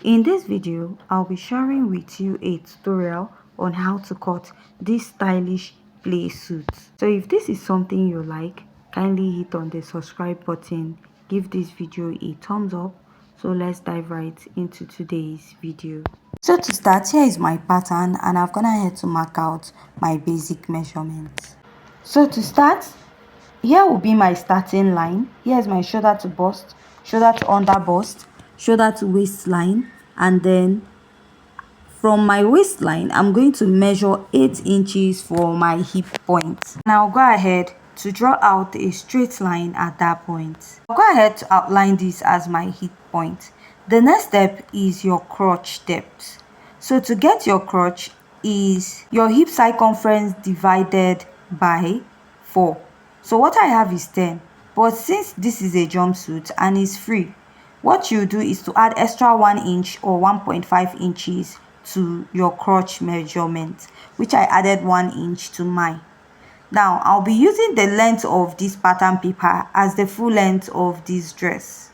In this video, I'll be sharing with you a tutorial on how to cut this stylish play suit. So if this is something you like, kindly hit on the subscribe button, give this video a thumbs up. So let's dive right into today's video. So to start, here is my pattern and I've gone ahead to mark out my basic measurements. So to start, here will be my starting line. Here's my shoulder to bust, shoulder to under bust, shoulder to waistline, and then from my waistline I'm going to measure 8 inches for my hip point. And I'll go ahead to draw out a straight line at that point. I'll go ahead to outline this as my hip point. The next step is your crotch depth. So to get your crotch is your hip circumference divided by 4. So what I have is 10, but since this is a jumpsuit and it's free, what you do is to add extra 1 inch or 1.5 inches to your crotch measurement, which I added 1 inch to mine. Now I'll be using the length of this pattern paper as the full length of this dress.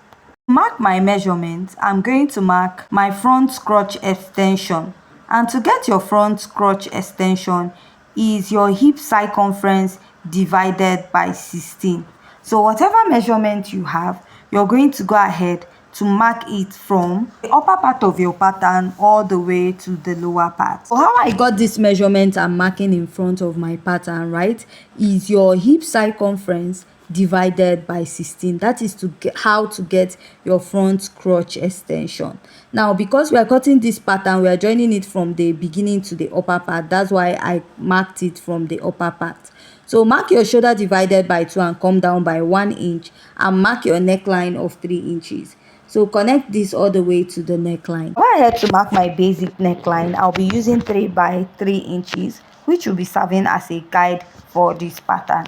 To mark my measurement, I'm going to mark my front crotch extension, and to get your front crotch extension is your hip circumference divided by 16. So whatever measurement you have, you're going to go ahead to mark it from the upper part of your pattern all the way to the lower part. So how I got this measurement I'm marking in front of my pattern, right, is your hip circumference divided by 16. That is how to get your front crotch extension. Now because we are cutting this pattern, we are joining it from the beginning to the upper part. That's why I marked it from the upper part. So mark your shoulder divided by 2 and come down by 1 inch, and mark your neckline of 3 inches. So connect this all the way to the neckline. Go ahead to mark my basic neckline. I'll be using 3 by 3 inches, which will be serving as a guide for this pattern.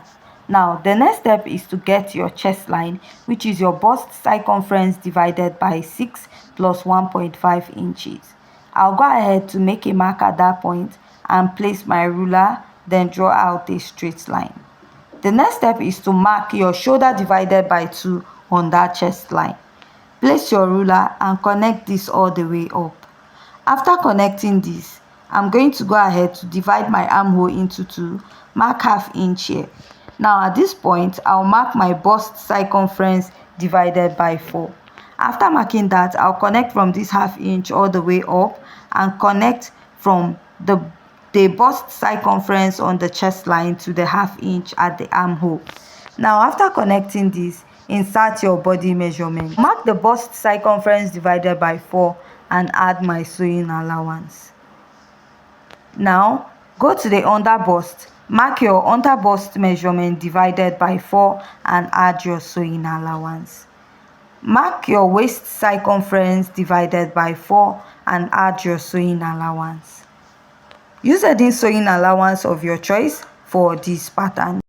Now the next step is to get your chest line, which is your bust circumference divided by 6 plus 1.5 inches. I'll go ahead to make a mark at that point and place my ruler, then draw out a straight line. The next step is to mark your shoulder divided by 2 on that chest line. Place your ruler and connect this all the way up. After connecting this, I'm going to go ahead to divide my armhole into 2, mark ½ inch here. Now at this point, I'll mark my bust circumference divided by 4. After marking that, I'll connect from this ½ inch all the way up and connect from the bust circumference on the chest line to the ½ inch at the armhole. Now after connecting this, insert your body measurement. Mark the bust circumference divided by 4 and add my sewing allowance. Now go to the under bust. Mark your under bust measurement divided by 4 and add your sewing allowance. Mark your waist circumference divided by 4 and add your sewing allowance. Use any sewing allowance of your choice for this pattern.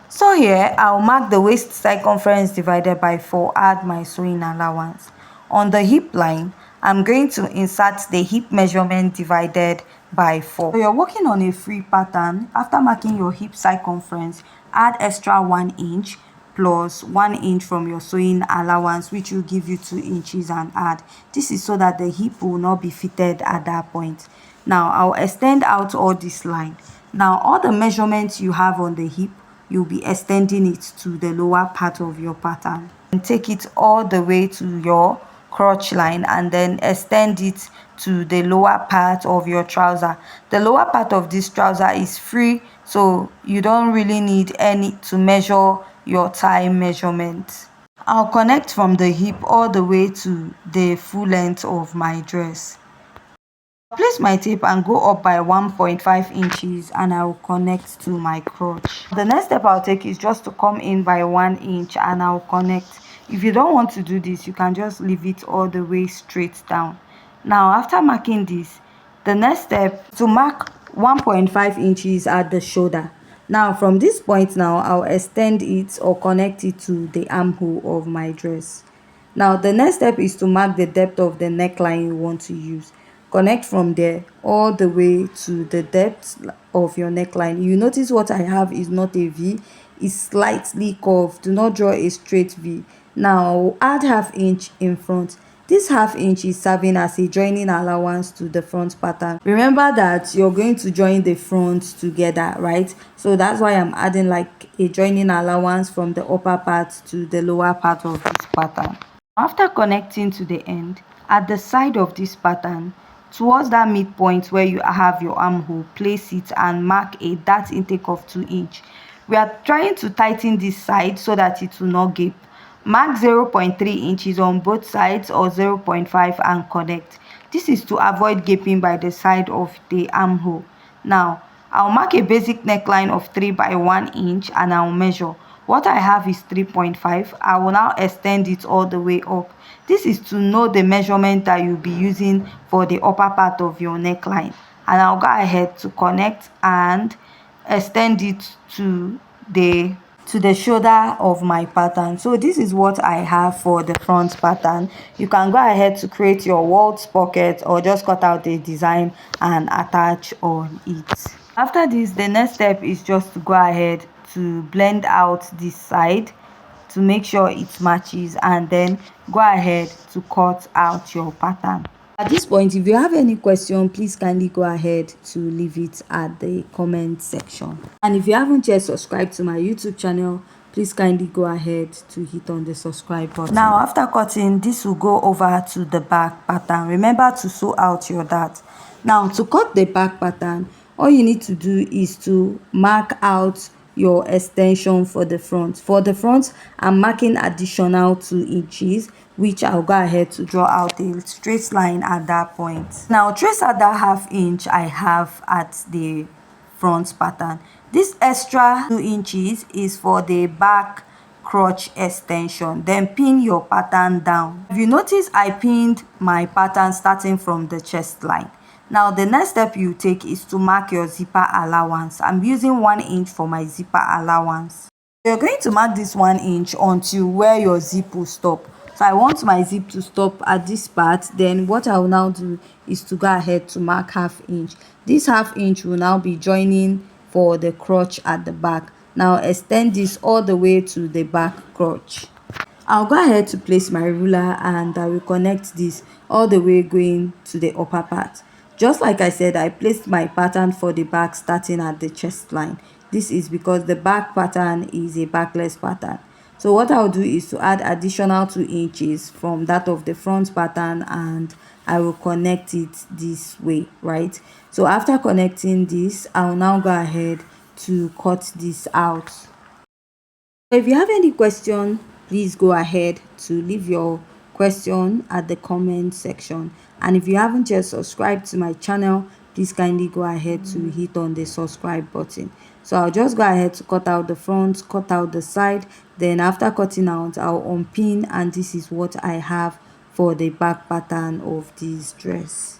So here I'll mark the waist circumference divided by 4, add my sewing allowance. On the hip line, I'm going to insert the hip measurement divided by 4. So you're working on a free pattern. After marking your hip circumference, add extra 1 inch plus 1 inch from your sewing allowance, which will give you 2 inches, and add. This is so that the hip will not be fitted at that point. Now I'll extend out all this line. Now all the measurements you have on the hip, you'll be extending it to the lower part of your pattern, and take it all the way to your crotch line and then extend it to the lower part of your trouser. The lower part of this trouser is free, so you don't really need any to measure your thigh measurement. I'll connect from the hip all the way to the full length of my dress. Place my tape and go up by 1.5 inches and I will connect to my crotch. The next step I'll take is just to come in by 1 inch and I'll connect. If you don't want to do this, you can just leave it all the way straight down. Now after marking this, the next step is to mark 1.5 inches at the shoulder. Now from this point now, I'll extend it or connect it to the armhole of my dress. Now the next step is to mark the depth of the neckline you want to use. Connect from there all the way to the depth of your neckline. You notice what I have is not a V, it's slightly curved. Do not draw a straight V. Now add ½ inch in front, this ½ is serving as a joining allowance to the front pattern. Remember that you're going to join the fronts together, right? So that's why I'm adding like a joining allowance from the upper part to the lower part of this pattern. After connecting to the end, at the side of this pattern, towards that midpoint where you have your armhole, place it and mark a dart intake of 2 inch. We are trying to tighten this side so that it will not gape. Mark 0.3 inches on both sides or 0.5 and connect. This is to avoid gaping by the side of the armhole. Now, I'll mark a basic neckline of 3 by 1 inch and I'll measure. What I have is 3.5. I will now extend it all the way up. This is to know the measurement that you'll be using for the upper part of your neckline. And I'll go ahead to connect and extend it to the shoulder of my pattern. So this is what I have for the front pattern. You can go ahead to create your waltz pocket or just cut out a design and attach on it. After this, the next step is just to go ahead to blend out this side to make sure it matches, and then go ahead to cut out your pattern. At this point, if you have any question, please kindly go ahead to leave it at the comment section. And if you haven't yet subscribed to my YouTube channel, please kindly go ahead to hit on the subscribe button. Now, after cutting, this will go over to the back pattern. Remember to sew out your dart. Now, to cut the back pattern, all you need to do is to mark out your extension for the front. For the front, I'm marking additional 2 inches, which I'll go ahead to draw out a straight line at that point. Now, trace out that ½ inch I have at the front pattern. This extra 2 inches is for the back crotch extension. Then pin your pattern down. If you notice, I pinned my pattern starting from the chest line. Now, the next step you take is to mark your zipper allowance. I'm using 1 inch for my zipper allowance. You're going to mark this 1 inch until where your zip will stop. So I want my zip to stop at this part. Then what I will now do is to go ahead to mark ½ inch. This ½ inch will now be joining for the crotch at the back. Now extend this all the way to the back crotch. I'll go ahead to place my ruler and I will connect this all the way going to the upper part. Just like I said, I placed my pattern for the back starting at the chest line. This is because the back pattern is a backless pattern. So what I'll do is to add additional 2 inches from that of the front pattern, and I will connect it this way, right? So after connecting this, I'll now go ahead to cut this out. So if you have any question, please go ahead to leave your question at the comment section. And if you haven't yet subscribed to my channel, please kindly go ahead to hit on the subscribe button. So I'll just go ahead to cut out the front, cut out the side. Then after cutting out, I'll unpin, and this is what I have for the back pattern of this dress.